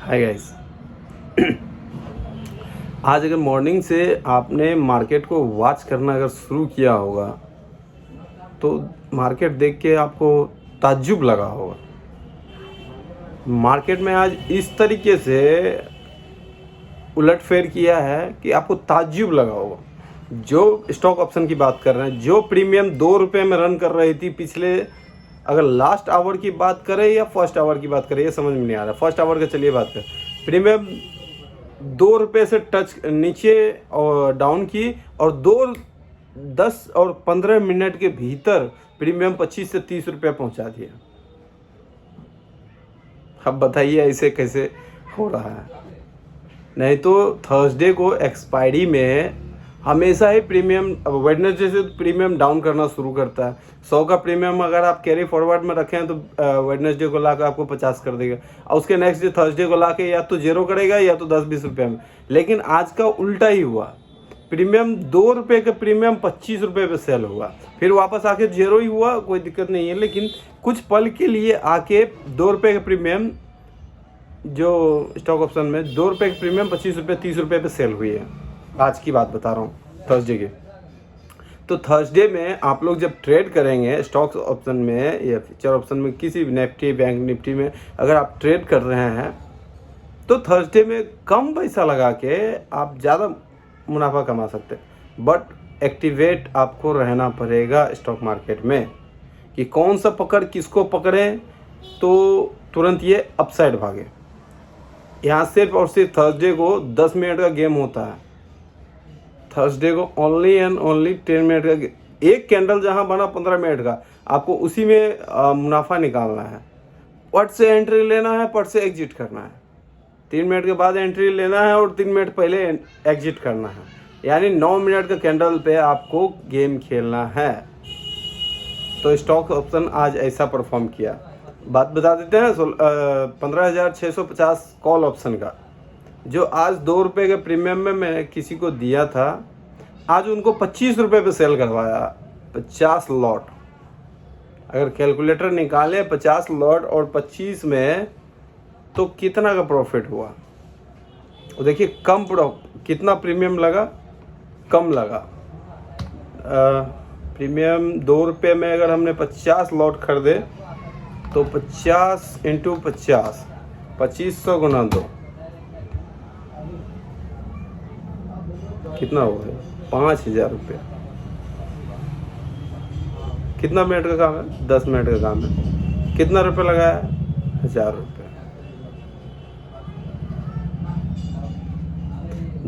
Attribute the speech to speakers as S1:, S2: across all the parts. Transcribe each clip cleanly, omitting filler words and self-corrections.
S1: हाय guys. आज अगर morning से आपने मार्केट को वॉच करना अगर शुरू किया होगा तो मार्केट देख के आपको ताज्जुब लगा होगा। मार्केट में आज इस तरीके से उलटफेर किया है कि आपको ताज्जुब लगा होगा। जो स्टॉक ऑप्शन की बात कर रहे हैं, जो प्रीमियम 2 रुपये में रन कर रही थी पिछले, अगर लास्ट आवर की बात करें या फर्स्ट आवर की बात करें ये समझ में नहीं आ रहा। फर्स्ट आवर का चलिए बात करें। प्रीमियम 2 रुपये से टच नीचे और डाउन की और 10 और 15 मिनट के भीतर प्रीमियम 25 से 30 रुपये पहुंचा दिया। अब बताइए ऐसे कैसे हो रहा है। नहीं तो थर्सडे को एक्सपायरी में हमेशा ही प्रीमियम, वेडनेसडे से प्रीमियम डाउन करना शुरू करता है। 100 का प्रीमियम अगर आप कैरी फॉरवर्ड में रखें तो वेडनेसडे को लाकर आपको 50 कर देगा और उसके नेक्स्ट डे थर्सडे को लाके या तो 0 करेगा या तो 10-20 रुपये में। लेकिन आज का उल्टा ही हुआ। प्रीमियम 2 रुपये का प्रीमियम 25 रुपये पे सेल हुआ, फिर वापस आके 0 ही हुआ। कोई दिक्कत नहीं है, लेकिन कुछ पल के लिए आके 2 रुपये का प्रीमियम, जो स्टॉक ऑप्शन में 2 रुपये का प्रीमियम 25 रुपये 30 रुपये पे सेल हुई है। आज की बात बता रहा हूँ, थर्सडे की। तो थर्सडे में आप लोग जब ट्रेड करेंगे स्टॉक्स ऑप्शन में या फ्यूचर ऑप्शन में, किसी भी निफ्टी, बैंक निफ्टी में अगर आप ट्रेड कर रहे हैं तो थर्सडे में कम पैसा लगा के आप ज़्यादा मुनाफा कमा सकते हैं। बट एक्टिवेट आपको रहना पड़ेगा स्टॉक मार्केट में कि कौन सा पकड़ किसको पकड़ें तो तुरंत ये अपसाइड भागे। यहाँ सिर्फ और सिर्फ थर्सडे को 10 मिनट का गेम होता है। थर्सडे को ओनली एंड ओनली 10 मिनट का एक कैंडल जहाँ बना 15 मिनट का, आपको उसी में मुनाफा निकालना है। पट से एंट्री लेना है, पट से एग्जिट करना है। 3 मिनट के बाद एंट्री लेना है और 3 मिनट पहले एग्जिट करना है। यानी 9 मिनट का कैंडल पे आपको गेम खेलना है। तो स्टॉक ऑप्शन आज ऐसा परफॉर्म किया। बात बता देते हैं 15,650 कॉल ऑप्शन का, जो आज 2 रुपये के प्रीमियम में मैंने किसी को दिया था, आज उनको 25 रुपये पे सेल करवाया। 50 लॉट, अगर कैलकुलेटर निकाले 50 लॉट और 25 में तो कितना का प्रॉफिट हुआ। और देखिए कितना प्रीमियम लगा, कम लगा। प्रीमियम 2 रुपये में अगर हमने 50 लॉट खरीदे तो 50 × 50, 2500 गुना 2 कितना हो गया, 5,000 रुपये। कितना मिनट का काम है, 10 मिनट का काम है। कितना रुपये लगाया, 1,000 रुपये।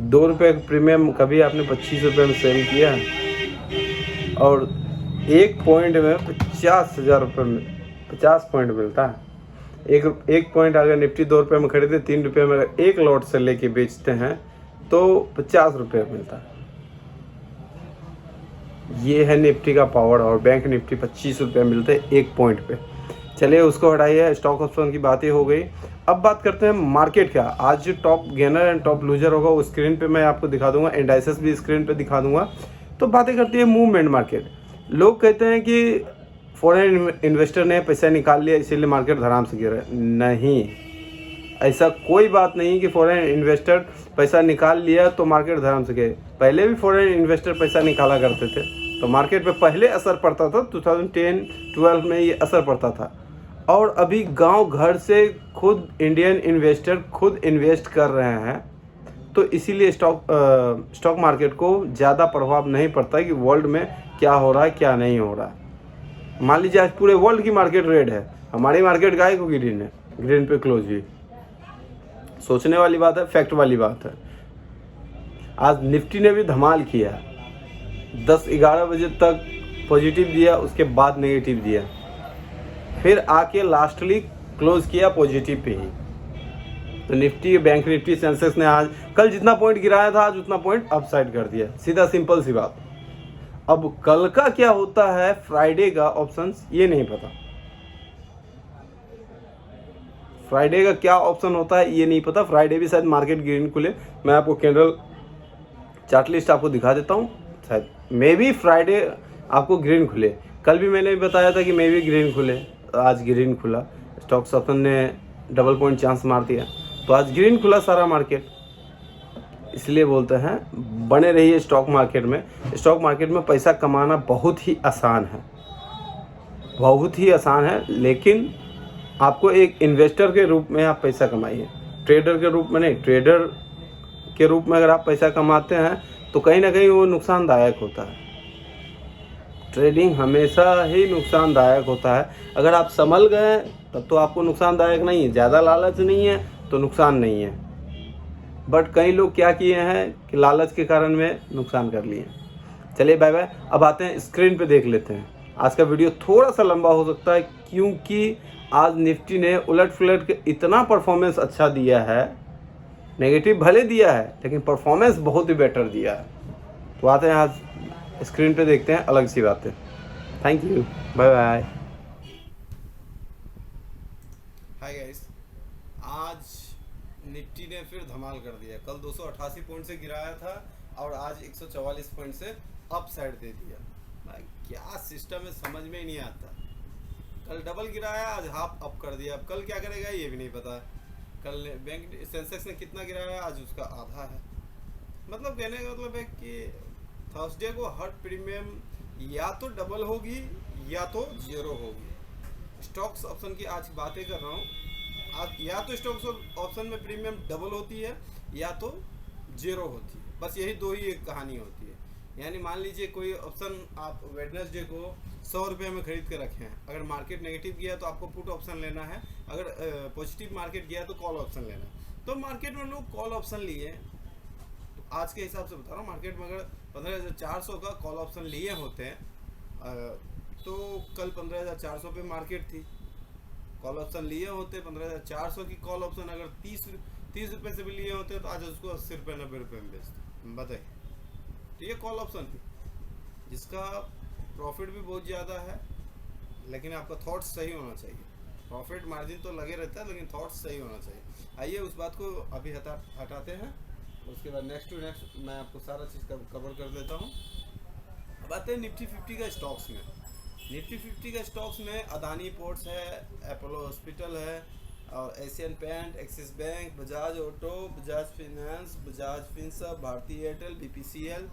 S1: 2 रुपये का प्रीमियम कभी आपने 25 रुपये में सेल किया और एक पॉइंट में 50,000 रुपये में 50 पॉइंट मिलता है। एक पॉइंट अगर निफ्टी 2 रुपये में खरीदे, 3 रुपये में अगर एक लॉट से लेके बेचते हैं तो 50 रुपये मिलता है। ये है निफ्टी का पावर। और बैंक निफ्टी 25 रुपये मिलते हैं एक पॉइंट पे। चलिए उसको हटाइए, स्टॉक ऑप्शन की बातें हो गई। अब बात करते हैं मार्केट का। आज जो top gainer and top loser होगा वो स्क्रीन पे मैं आपको दिखा दूंगा, इंडाइसेस भी स्क्रीन पे दिखा दूंगा। तो बातें करती है मूवमेंट मार्केट। लोग कहते हैं कि फॉरेन इन्वेस्टर ने पैसा निकाल लिया इसीलिए मार्केट धड़ाम से गिरा। नहीं, ऐसा कोई बात नहीं कि फॉरेन इन्वेस्टर पैसा निकाल लिया तो मार्केट धड़ाम से गिरे। पहले भी फॉरेन इन्वेस्टर पैसा निकाला करते थे तो मार्केट पे पहले असर पड़ता था। 2010-12 में ये असर पड़ता था। और अभी गांव घर से खुद इंडियन इन्वेस्टर खुद इन्वेस्ट कर रहे हैं, तो इसीलिए स्टॉक मार्केट को ज़्यादा प्रभाव नहीं पड़ता कि वर्ल्ड में क्या हो रहा है क्या नहीं हो रहा है। मान लीजिए आज पूरे वर्ल्ड की मार्केट रेड है, हमारी मार्केट गाय को ग्रीन है, ग्रीन पे क्लोज हुई। सोचने वाली बात है, फैक्ट वाली बात है। आज निफ्टी ने भी धमाल किया, 10-11 बजे तक पॉजिटिव दिया, उसके बाद नेगेटिव दिया, फिर आके लास्टली क्लोज किया पॉजिटिव पे ही। तो निफ्टी, बैंक निफ्टी, सेंसेक्स ने आज कल जितना पॉइंट गिराया था आज उतना पॉइंट अपसाइड कर दिया। सीधा सिंपल सी बात। अब कल का क्या होता है, फ्राइडे का ऑप्शंस, ये नहीं पता। फ्राइडे का क्या ऑप्शन होता है ये नहीं पता। फ्राइडे भी शायद मार्केट ग्रीन खुले। मैं आपको कैंडल चार्ट लिस्ट आपको दिखा देता हूँ। शायद मे बी फ्राइडे आपको ग्रीन खुले। कल भी मैंने बताया था कि मे बी ग्रीन खुले, आज ग्रीन खुला। स्टॉक्स ऑप्शन ने डबल पॉइंट चांस मार दिया। तो आज ग्रीन खुला सारा मार्केट। इसलिए बोलते हैं बने रहिए स्टॉक मार्केट में। स्टॉक मार्केट में पैसा कमाना बहुत ही आसान है, बहुत ही आसान है, लेकिन आपको एक इन्वेस्टर के रूप में आप पैसा कमाइए, ट्रेडर के रूप में नहीं। ट्रेडर के रूप में अगर आप पैसा कमाते हैं तो कहीं ना कहीं वो नुकसानदायक होता है। ट्रेडिंग हमेशा ही नुकसानदायक होता है। अगर आप संभल गए तब तो आपको नुकसानदायक नहीं है, ज़्यादा लालच नहीं है तो नुकसान नहीं है। बट कई लोग क्या किए हैं कि लालच के कारण में नुकसान कर लिए। चलिए बाय बाय। अब आते हैं स्क्रीन पे देख लेते हैं। आज का वीडियो थोड़ा सा लंबा हो सकता है क्योंकि आज निफ्टी ने उलट फुलट के इतना परफॉर्मेंस अच्छा दिया है। नेगेटिव भले दिया है लेकिन परफॉर्मेंस बहुत ही बेटर दिया है। तो आते हैं आज स्क्रीन पे देखते हैं अलग सी बातें। Thank you, bye bye. Hi guys, आज निफ्टी ने फिर धमाल कर दिया। कल 288 पॉइंट से गिराया था और आज 144 पॉइंट से अप साइड दे दिया। भाई क्या सिस्टम है समझ में ही नहीं आता। कल डबल गिराया, आज हाफ अप कर दिया। अब कल क्या करेगा ये भी नहीं पता। कल बैंक सेंसेक्स ने कितना गिराया, आज उसका आधा है। मतलब कहने का मतलब है कि थर्सडे को हर प्रीमियम या तो डबल होगी या तो जीरो होगी। स्टॉक्स ऑप्शन की आज बातें कर रहा हूँ। आज या तो स्टॉक्स ऑप्शन में प्रीमियम डबल होती है या तो जीरो होती है। बस यही दो ही एक कहानी होती है। यानी मान लीजिए कोई ऑप्शन आप वेडनेसडे को 100 रुपये में खरीद के रखे हैं। अगर मार्केट नेगेटिव गया तो आपको पुट ऑप्शन लेना है, अगर पॉजिटिव मार्केट गया तो कॉल ऑप्शन लेना है। तो मार्केट में लोग कॉल ऑप्शन लिए, तो आज के हिसाब से बता रहा हूँ, मार्केट में अगर 15,400 का कॉल ऑप्शन लिए होते हैं तो कल 15,400 पे मार्केट थी। कॉल ऑप्शन लिए होते 15,400 की कॉल ऑप्शन अगर 30 रुपये से भी लिए होते तो आज उसको 80 रुपये 90 रुपये में बेचते। बताइए, तो ये कॉल ऑप्शन थी जिसका प्रॉफिट भी बहुत ज़्यादा है, लेकिन आपका थॉट्स सही होना चाहिए। प्रॉफिट मार्जिन तो लगे रहता है लेकिन थॉट्स सही होना चाहिए। आइए उस बात को अभी हटाते हैं, उसके बाद नेक्स्ट टू नेक्स्ट मैं आपको सारा चीज़ कवर कर देता हूँ। अब आते हैं निफ्टी 50 का स्टॉक्स में। निफ्टी 50 का स्टॉक्स में अदानी पोर्ट्स है, अपोलो हॉस्पिटल है और Asian Paint, Axis Bank, Bajaj auto, Bajaj finance, Bajaj Finserv, Bharti Airtel, BPCL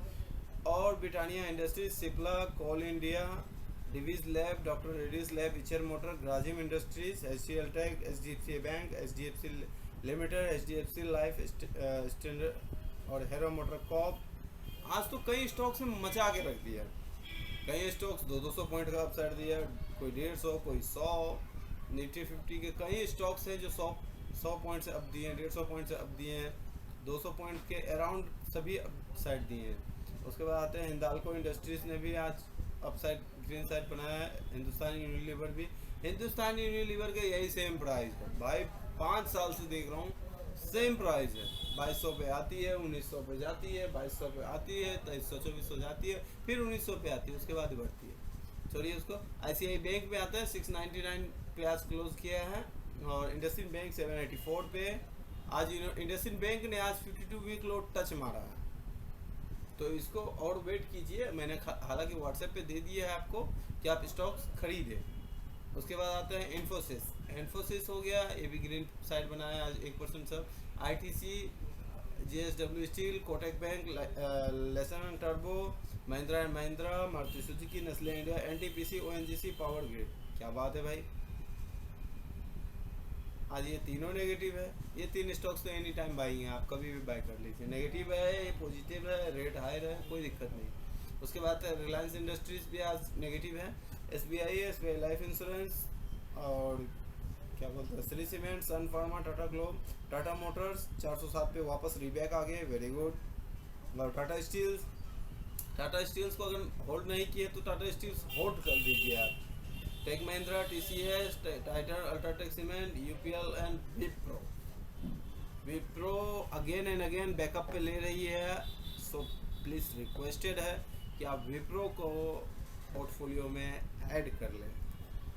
S1: और Britannia Industries, Cipla, Coal India, Divi's lab, doctor Reddy's lab, Eicher motor, Grasim industries, HCL tech, HDFC bank, HDFC limited, HDFC life standard और Hero motor corp. आज तो कई stocks में मचा के रख दिया। कई स्टॉक्स 200 पॉइंट का अपसाइड दिया, कोई 150, कोई 100। निफ्टी 50 के कई स्टॉक्स हैं जो 100 पॉइंट से अप दिए हैं, 150 पॉइंट से अप दिए हैं, 200 पॉइंट के अराउंड सभी अपसाइड दिए हैं। उसके बाद आते हैं हिंदाल्को इंडस्ट्रीज ने भी आज अपसाइड ग्रीन साइड बनाया है। हिंदुस्तान यूनिलीवर भी, हिंदुस्तान यूनिलीवर के यही सेम प्राइस है भाई, 5 साल से देख रहा हूँ सेम प्राइस है। 2200 पे आती है, 1900 पे जाती है, 2200 पे आती है, 2300 2400 जाती है, फिर 1900 पे आती है, उसके बाद बढ़ती है। छोड़िए उसको। ICICI बैंक पे आता है 699 पे आज क्लोज किया है और इंडसइंड बैंक 784 पे। आज इंडसइंड बैंक ने आज 52 वीक लो टच मारा है, तो इसको और वेट कीजिए। मैंने हालांकि व्हाट्सएप पे दे दिया है आपको कि आप स्टॉक्स खरीदें। उसके बाद आते हैं इन्फोसिस हो गया, ये भी ग्रीन साइड बनाया आज 1% सब। ITC, JSW steel, Kotak bank, lesson turbo, Mahindra and Mahindra, Maruti Suzuki, Nestle India, NTPC, ONGC, power grid. क्या बात है भाई, आज ये तीनों नेगेटिव है। ये 3 स्टॉक्स तो एनी टाइम बाई हैं, आप कभी भी बाय कर लीजिए। नेगेटिव है, ये पॉजिटिव है, रेट हायर है, कोई दिक्कत नहीं। उसके बाद रिलायंस इंडस्ट्रीज भी आज नेगेटिव है। SBI लाइफ इंश्योरेंस और क्या बोलते हैं Shree cement, Sun Pharma, Tata Globe, Tata Motors 407 पे वापस रीबैक आ गए, वेरी गुड। और टाटा स्टील्स को अगर होल्ड नहीं किए तो टाटा स्टील्स होल्ड कर दीजिए आप। Tech Mahindra, TCS, Titan, UltraTech cement, UPL and Wipro again and again backup पे ले रही है। सो प्लीज़ रिक्वेस्टेड है कि आप विप्रो को पोर्टफोलियो में ऐड कर लें।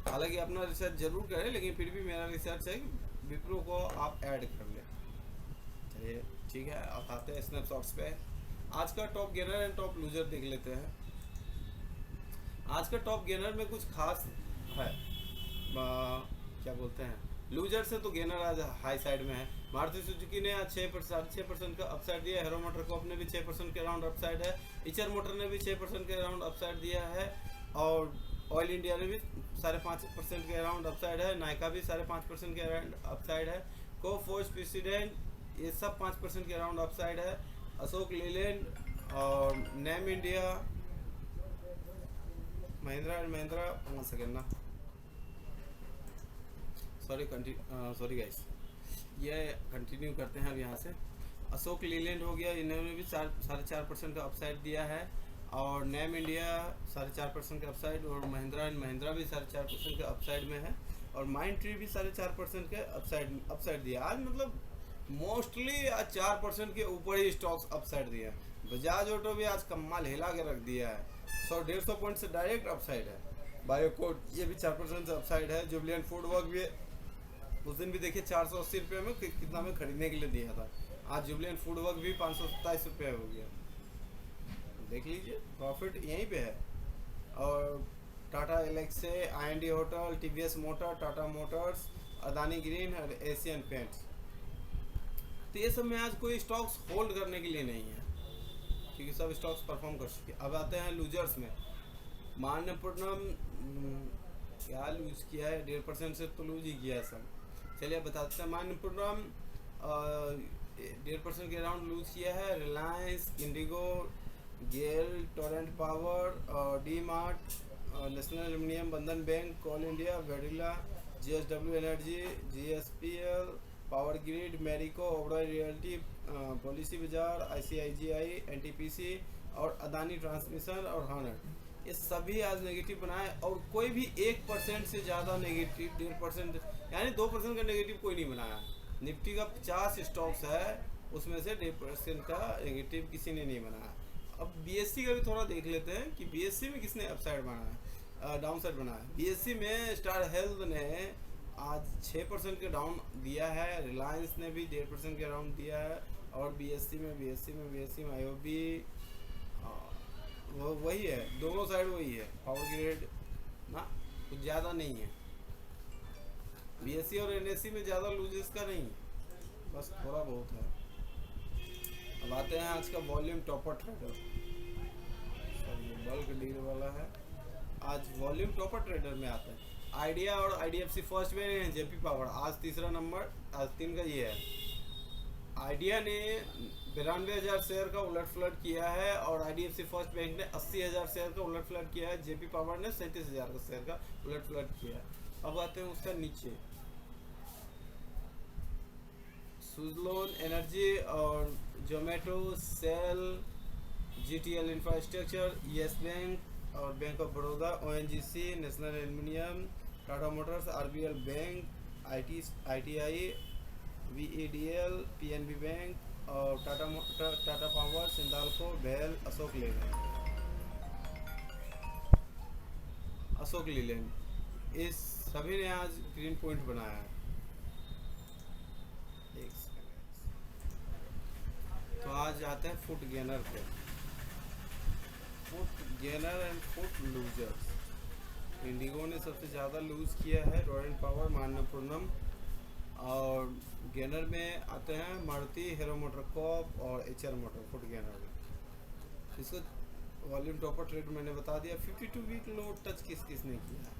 S1: हालांकि अपना रिसर्च जरूर करें, लेकिन फिर भी मेरा रिसर्च है कि विप्रो को आप ऐड कर लें। चलिए ठीक है, अब आते हैं स्नैपशॉट्स पे। आज का top gainer and top loser देख लेते हैं। आज का टॉप गेनर में कुछ खास है, क्या बोलते हैं, लूजर से तो गेनर आज हाई साइड में है। मारुति सुजुकी ने आज 6.5% का अपसाइड दिया। हीरो मोटर कॉर्प ने भी 6% के अराउंड अपसाइड है। इचर मोटर ने भी 6% के अराउंड अपसाइड दिया है। और ऑयल इंडिया ने भी 5.5% के अराउंड अपसाइड है। नायका भी 5.5% के अराउंड अपसाइड है। कोफोर्ज, प्रेसिडेंट ये सब 5% के अराउंड अपसाइड है। अशोक लीलैंड और name India, Mahindra and Mahindra, 1 second ना, सॉरी गाइस, ये कंटिन्यू करते हैं अब यहाँ से। अशोक लीलैंड हो गया, इन्होंने भी 4.5% का अपसाइड दिया है। और नेम इंडिया 4.5% का अपसाइड, और महिंद्रा एंड महिंद्रा भी 4.5% के अपसाइड में है। और माइंड ट्री भी 4.5% के अपसाइड दिया। आज मतलब मोस्टली आज 4% के ऊपर ही स्टॉक्स अपसाइड दिया। बजाज ऑटो भी आज कमाल हिला के रख दिया है, 100-150 पॉइंट से डायरेक्ट अपसाइड है। बायोकोट ये भी 4% से अपसाइड है। जुबलियन फूड वर्क भी उस दिन भी देखिए 480 रुपये में कितना में खरीदने के लिए दिया था। आज जुबलियन फूड वर्क भी 527 रुपये हो गया। देख लीजिए प्रॉफिट यहीं पे है। और Tata Elxsi, IND hotel, TVS motor, Tata Motors, Adani Green और एशियन पेंट्स, तो ये सब में आज कोई स्टॉक्स होल्ड करने के लिए नहीं है, क्योंकि सब स्टॉक्स परफॉर्म कर चुके। अब आते हैं लूजर्स में। मान्यपुरम क्या लूज किया है, 1.5% से तो लूज ही किया है सब। चलिए बताते हैं। मान्यपुरम 1.5% के अराउंड लूज किया है। Reliance, IndiGo, GAIL, Torrent Power, D Mart, National Aluminium, Bandhan Bank, Coal India, वेडिला, GSW energy, GSPL, Power Grid, Marico, Oberoi Realty, policy Bazaar, ICICI, NTPC और अदानी ट्रांसमिशन और हॉनर, ये सभी आज नेगेटिव बनाए। और कोई भी 1% से ज़्यादा नेगेटिव, 1.5% यानी 2% का नेगेटिव कोई नहीं बनाया। निफ्टी का 50 स्टॉक्स है, उसमें से 1.5% का नेगेटिव किसी ने नहीं बनाया। अब BSE का भी थोड़ा देख लेते हैं कि BSE में किसने अपसाइड बनाया, डाउन साइड बनाया। BSE में स्टार हेल्थ ने आज 6% के डाउन दिया है। रिलायंस ने भी 1.5% के अराउंड दिया है। और BSE में IOB वो वही है, दोनों साइड वही है। पावर ग्रिड ना कुछ ज़्यादा नहीं है। BSE और NSE में ज़्यादा लूजेस का नहीं है, बस थोड़ा बहुत है। अब आते हैं आज का वॉल्यूम टॉपर ट्रेडर, ये बल्क डील वाला है। आज वॉल्यूम टॉपर ट्रेडर में आते हैं आइडिया और IDFC फर्स्ट में है। JP पावर आज तीसरा नंबर, आज 3 का ये है। आइडिया ने 92,000 शेयर का उलट फ्लट किया है और IDFC फर्स्ट बैंक ने 80,000 शेयर का उलट फ्लट किया है। JP पावर ने 37,000 का शेयर का उलट फ्लट किया है। अब आते हैं उसका नीचे, सुजलोन एनर्जी और Zomato, SAIL, GTL infrastructure, yes bank और bank of Baroda, ONGC, national aluminium, Tata Motors, RBL bank, ITI, VEDL, PNB bank और टाटा पावर, सिंदाल्को, भेल, अशोक लीलैंड, इस सभी ने आज ग्रीन पॉइंट बनाया है। तो आज आते हैं फुट गेनर पे। Foot gainer and foot losers. Indigo ने सबसे ज़्यादा लूज किया है, टोरेंट पावर, मान्यपुरम। और गेनर में आते हैं मारुति, हीरो मोटर कॉर्प और HR मोटर। फुट गेनर में इसको वॉल्यूम टॉपर ट्रेड मैंने बता दिया। 52 वीक लो टच किसने किया है।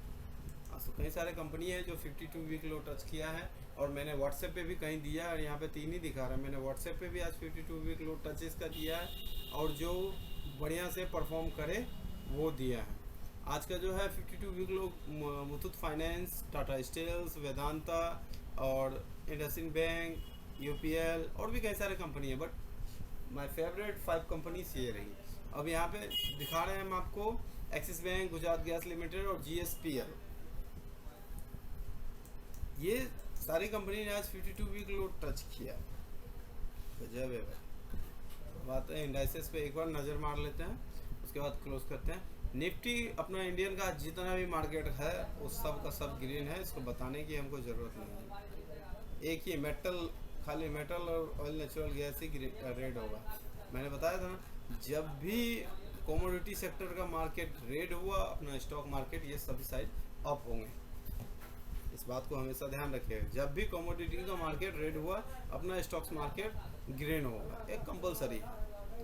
S1: तो कई सारे कंपनी है जो 52 वीक लो टच किया है। और मैंने व्हाट्सएप पे भी कहीं दिया है और यहाँ पे 3 ही दिखा रहा है। मैंने व्हाट्सएप पे भी आज 52 वीक लो टचेस का दिया है और जो बढ़िया से परफॉर्म करे वो दिया है। आज का जो है 52 week low Muthoot finance, Tata steels, Vedanta और इंडसइंड बैंक, UPL और भी कई सारे कंपनी है, बट माय फेवरेट 5 कंपनीज ये रही। अब यहाँ पे दिखा रहे हैं हम आपको axis bank, Gujarat gas limited और GSPL। ये सारी कंपनी ने आज 52 वीक लो टच किया। गजब है भाई। बात है इंडाइसेस पे एक बार नज़र मार लेते हैं, उसके बाद क्लोज करते हैं। निफ्टी अपना इंडियन का जितना भी मार्केट है उस सब का सब ग्रीन है, इसको बताने की हमको ज़रूरत नहीं है। एक ही मेटल, खाली मेटल और ऑयल नेचुरल गैस ही रेड होगा। मैंने बताया था ना, जब भी कमोडिटी सेक्टर का मार्केट रेड हुआ, अपना स्टॉक मार्केट ये सभी साइड अप होंगे। इस बात को हमेशा ध्यान रखिएगा। जब भी कमोडिटी का मार्केट रेड हुआ, अपना स्टॉक्स मार्केट ग्रीन होगा, एक कंपलसरी है।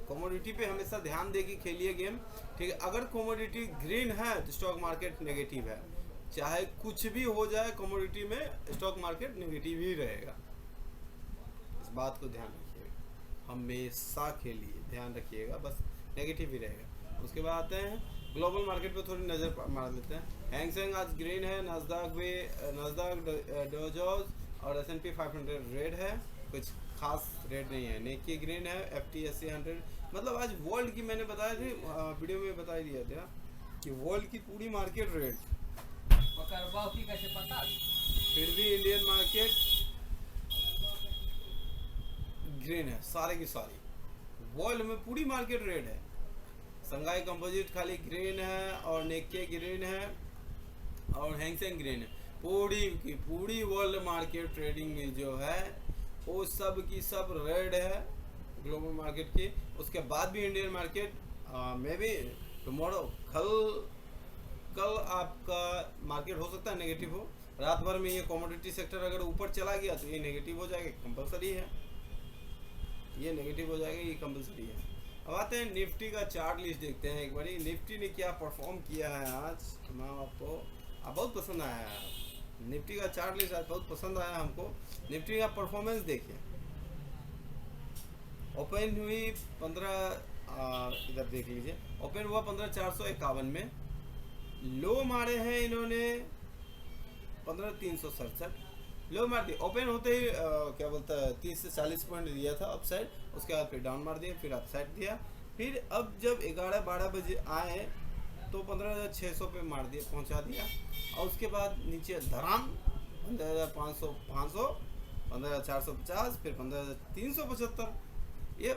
S1: कमोडिटी पे हमेशा ध्यान दे के खेलिए गेम, ठीक है। अगर कमोडिटी ग्रीन है तो स्टॉक मार्केट नेगेटिव है, चाहे कुछ भी हो जाए कमोडिटी में स्टॉक मार्केट नेगेटिव ही रहेगा। इस बात को ध्यान रखिएगा, हमेशा खेलिए, ध्यान रखिएगा, बस नेगेटिव ही रहेगा। उसके बाद आते हैं ग्लोबल मार्केट पे थोड़ी नज़र मार लेते हैं। हैंगसेंग आज ग्रीन है, नास्डाक डोजोस और S&P 500 रेड है, कुछ खास रेड नहीं है। निक्की ग्रीन है, FTSE 100, मतलब आज वर्ल्ड की मैंने बताया थी वीडियो में बता दिया था कि वर्ल्ड की पूरी मार्केट रेड,
S2: कैसे पता,
S1: फिर भी इंडियन मार्केट ग्रीन है, सारे की सारी वर्ल्ड में पूरी मार्केट रेड है। संघाई कंपोजिट खाली ग्रीन है और निक्की ग्रीन है और हैंगसेंग ग्रीन है। पूरी की पूरी वर्ल्ड मार्केट ट्रेडिंग में जो है वो सब की सब रेड है ग्लोबल मार्केट की। उसके बाद भी Indian market may be tomorrow कल आपका मार्केट हो सकता है नेगेटिव हो। रात भर में ये कमोडिटी सेक्टर अगर ऊपर चला गया तो ये नेगेटिव हो जाएगा, कंपलसरी है, ये नेगेटिव हो जाएगा, ये कंपलसरी है। अब आते हैं निफ्टी का चार्ट लिस्ट देखते हैं एक बारी, निफ्टी ने क्या परफॉर्म किया है आज। तमाम आपको बहुत पसंद आया है निफ्टी का चार्ट लिस्ट, आज बहुत पसंद आया हमको। निफ्टी का परफॉर्मेंस देखिए, ओपन हुई 15 इधर देख लीजिए, ओपन हुआ 15,451 में, लो मारे हैं इन्होंने 15,367, लो मार दिए। ओपन होते ही क्या बोलता है 30 से 40 पॉइंट दिया था अपसाइड, उसके बाद फिर डाउन मार दिया, फिर अपसाइड दिया। फिर अब जब 11-12 बजे आए तो 15,600 पे मार दिया, पहुंचा दिया, और उसके बाद नीचे धराम 15,500, 15,450, फिर 15,375। ये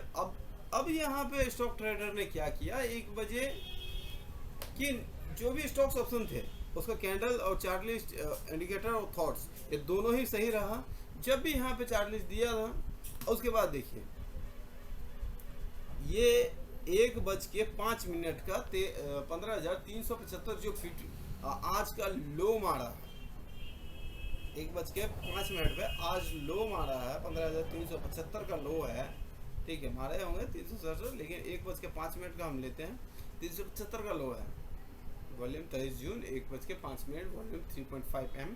S1: अब यहाँ पे स्टॉक ट्रेडर ने क्या किया, 1 बजे कि जो भी स्टॉक्स ऑप्शन थे उसका कैंडल और चार्ट लिस्ट इंडिकेटर और थॉट्स ये दोनों ही सही रहा। जब भी यहाँ पे चार्ट लिस्ट दिया था, और उसके बाद देखिए ये 1:05 का 15,375 जो फिट आज का लो मारा है, 1:05 पे आज लो मारा है, 15,375 का लो है, ठीक है। मारे होंगे 367, लेकिन 1:05 का हम लेते हैं, 375 का लो है। वॉल्यूम 23 जून 1:05, वॉल्यूम 3.5 M।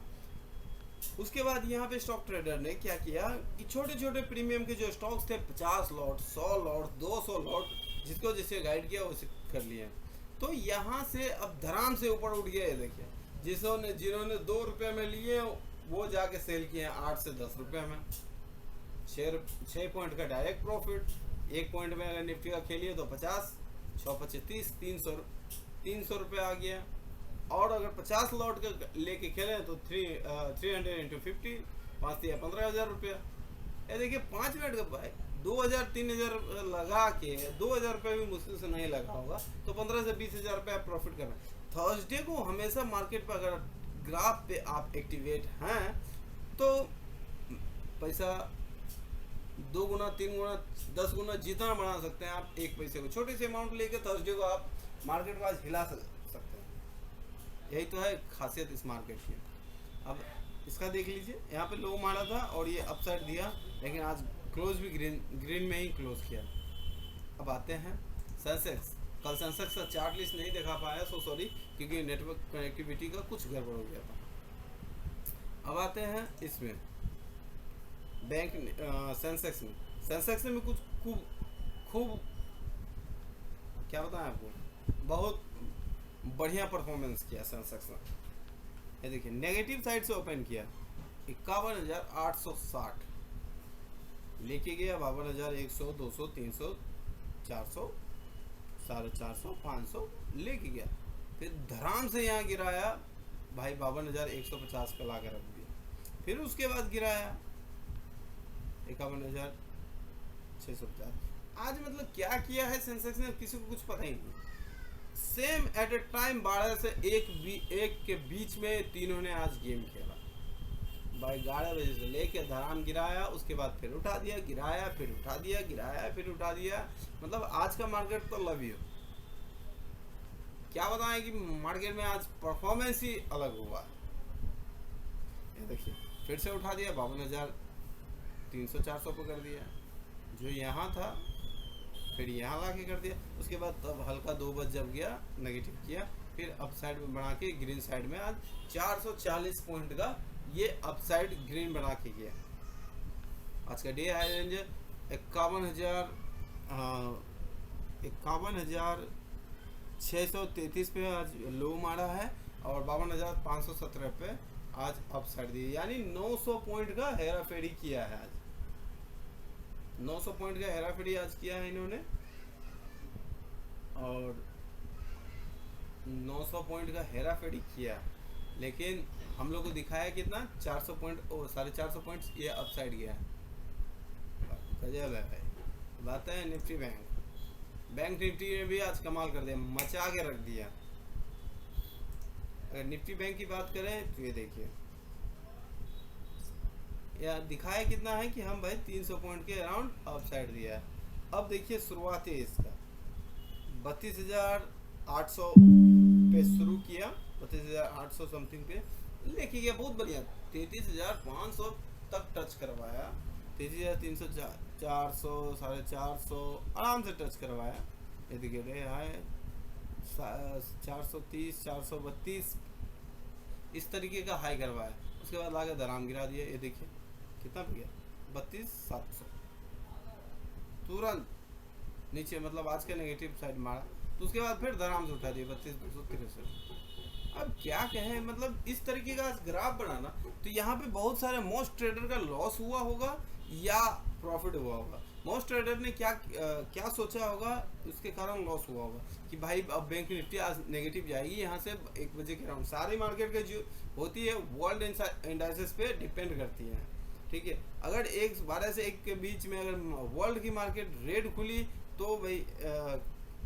S1: उसके बाद यहाँ पे स्टॉक ट्रेडर ने क्या किया कि छोटे छोटे प्रीमियम के जो स्टॉक्स थे 50 लॉट, 100 लॉट, 200 लॉट, जिसको जिससे गाइड किया उसे कर लिया। तो यहाँ से अब धराम से ऊपर उठ गया है। देखिए जिन्होंने 2 रुपये में लिए वो जाके सेल किए हैं 8 से 10 रुपये में। 6 पॉइंट का डायरेक्ट प्रॉफिट, 1 पॉइंट में अगर निफ्टी का खेलिए तो 50, 6×5 = 300 रुपये आ गया। और अगर 50 लॉट का लेके खेले तो 300 × 50, 5 या 15,000 रुपया। ये देखिए 5 मिनट का भाई 2,000-3,000 लगा के 2,000 रुपये भी मुश्किल से नहीं लगा होगा, तो 15 से 20,000 रुपये आप प्रॉफिट कर रहे हैं। थर्सडे को हमेशा मार्केट पर अगर ग्राफ पे आप एक्टिवेट हैं तो पैसा 2 गुना, 3 गुना, 10 गुना जितना बढ़ा सकते हैं आप एक पैसे को। छोटे से अमाउंट लेके थर्सडे को आप मार्केट को आज हिला सकते हैं। यही तो है खासियत इस मार्केट की। अब इसका देख लीजिए, यहाँ पे लो मारा था और ये अपसाइड दिया, लेकिन आज क्लोज भी ग्रीन में ही क्लोज किया। अब आते हैं सेंसेक्स। कल सेंसेक्स का चार्ट लिस्ट नहीं दिखा पाया, सो सॉरी, क्योंकि नेटवर्क कनेक्टिविटी का कुछ गड़बड़ हो गया था। अब आते हैं इसमें बैंक सेंसेक्स में कुछ खूब क्या बताएं आपको, बहुत बढ़िया परफॉर्मेंस किया सेंसेक्स ने। ये देखिए नेगेटिव साइड से ओपन किया 51,860, लेके गया 52,100, 200, 300, 400, 450, 500 लेके गया, फिर धराम से यहाँ गिराया भाई 52,150 पे ला कर रख दिया। फिर उसके बाद गिराया 51,650। आज मतलब क्या किया है सेंसेक्स ने, किसी को कुछ पता ही नहीं। सेम एट ए टाइम 12 से 1 के बीच में तीनों ने आज गेम खेला भाई। 11 बजे से लेके धराम गिराया, उसके बाद फिर उठा दिया, गिराया, फिर उठा दिया, गिराया, फिर उठा दिया। मतलब आज का मार्केट तो लव यू, क्या बताएं कि मार्केट में आज परफॉर्मेंस ही अलग हुआ। ये देखिए फिर से उठा दिया 52,300-400 पे कर दिया, जो यहाँ था फिर यहाँ ला के कर दिया। उसके बाद तब हल्का 2 बज जब गया नेगेटिव किया, फिर अप साइड में बना के ग्रीन साइड में आज 440 पॉइंट का ये अप साइड ग्रीन बना के गया। आज का डे हाई रेंज 51,633 पे आज लो मारा है और 52,517 पे आज अप साइड दी, यानी 900 पॉइंट का हेरा फेरी किया है आज। 900 पॉइंट का हेरा फेरी आज किया है इन्होंने, और 900 पॉइंट का हेरा फेरी किया, लेकिन हम लोग को दिखाया कितना 400 पॉइंट और 450 पॉइंट्स ये अप साइड गया है। गजब है भाई। बात है निफ्टी बैंक निफ्टी ने भी आज कमाल कर दिया, मचा के रख दिया। अगर निफ्टी बैंक की बात करें तो ये देखिए या दिखाया कितना है कि हम भाई 300 पॉइंट के अराउंड अप साइड दिया है। अब देखिए शुरुआत है इसका 32,800 पे शुरू किया, 32,800 समथिंग पे लेके गया, बहुत बढ़िया 33,500 तक टच करवाया, 33,300 400 450 आराम से टच करवाया। ये देखिए रे हाय 430 432 इस तरीके का हाई करवाया। उसके बाद लाके धराम गिरा दिया, ये देखिए कितना पे गया 32,700 तुरंत नीचे, मतलब आज के नेगेटिव साइड मारा। तो उसके बाद फिर धराम से उठा दिया 32,263। अब क्या कहें, मतलब इस तरीके का ग्राफ बनाना, तो यहाँ पे बहुत सारे मोस्ट ट्रेडर का लॉस हुआ होगा या प्रॉफिट हुआ होगा। मोस्ट ट्रेडर ने क्या सोचा होगा, उसके कारण लॉस हुआ होगा कि भाई अब बैंक निफ्टी आज नेगेटिव जाएगी यहाँ से 1 बजे के अराउंड। सारी मार्केट का जो होती है वर्ल्ड इंडाइसेस पे डिपेंड करती है, ठीक है। अगर 12 से 1 के बीच में अगर वर्ल्ड की मार्केट रेड खुली तो भाई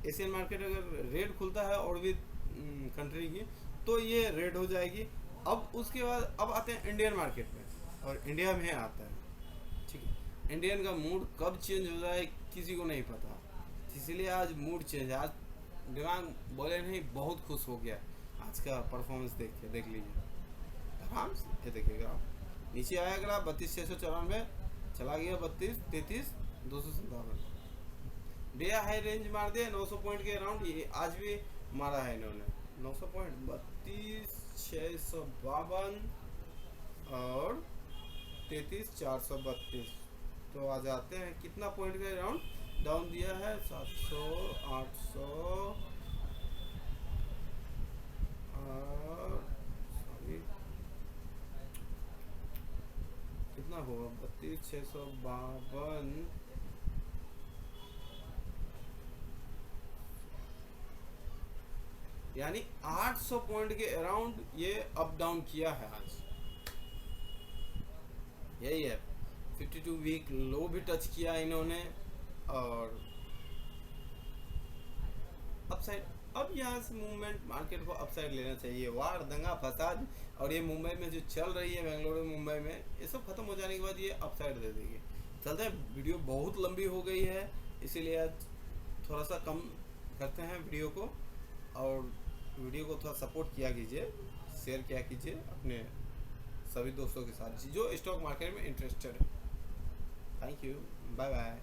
S1: एशियन मार्केट अगर रेड खुलता है और भी कंट्री की तो ये रेड हो जाएगी। अब उसके बाद अब आते हैं इंडियन मार्केट में, और इंडिया में आता है, ठीक है। इंडियन का मूड कब चेंज हो जाए किसी को नहीं पता, इसीलिए आज मूड चेंज। आज दिमाग बोले नहीं बहुत खुश हो गया आज का परफॉर्मेंस देख लीजिए आराम से। ये देखिएगा नीचे आया ग्राफ 32,694 चला गया 32,33,257 डे हाई रेंज मार दिया 900 पॉइंट के अराउंड। ये आज भी मारा है इन्होंने 900 पॉइंट 32,652 और 33,432। तो आ जाते हैं कितना पॉइंट का अराउंड डाउन दिया है 700 800 कितना होगा 32,652 यानी 800 पॉइंट के अराउंड ये अप डाउन किया है आज। यही है 52 वीक लो भी टच किया इन्होंने और अपसाइड। अब यहाँ से मूवमेंट मार्केट को अपसाइड लेना चाहिए। वार दंगा फसाद और ये मुंबई में जो चल रही है, बेंगलुरु मुंबई में, ये सब खत्म हो जाने के बाद ये अपसाइड दे देगी। चलते हैं, वीडियो बहुत लंबी हो गई है इसीलिए आज थोड़ा सा कम करते हैं वीडियो को, और वीडियो को थोड़ा सपोर्ट किया कीजिए, शेयर किया कीजिए अपने सभी दोस्तों के साथ जो स्टॉक मार्केट में इंटरेस्टेड है। Thank you, bye bye.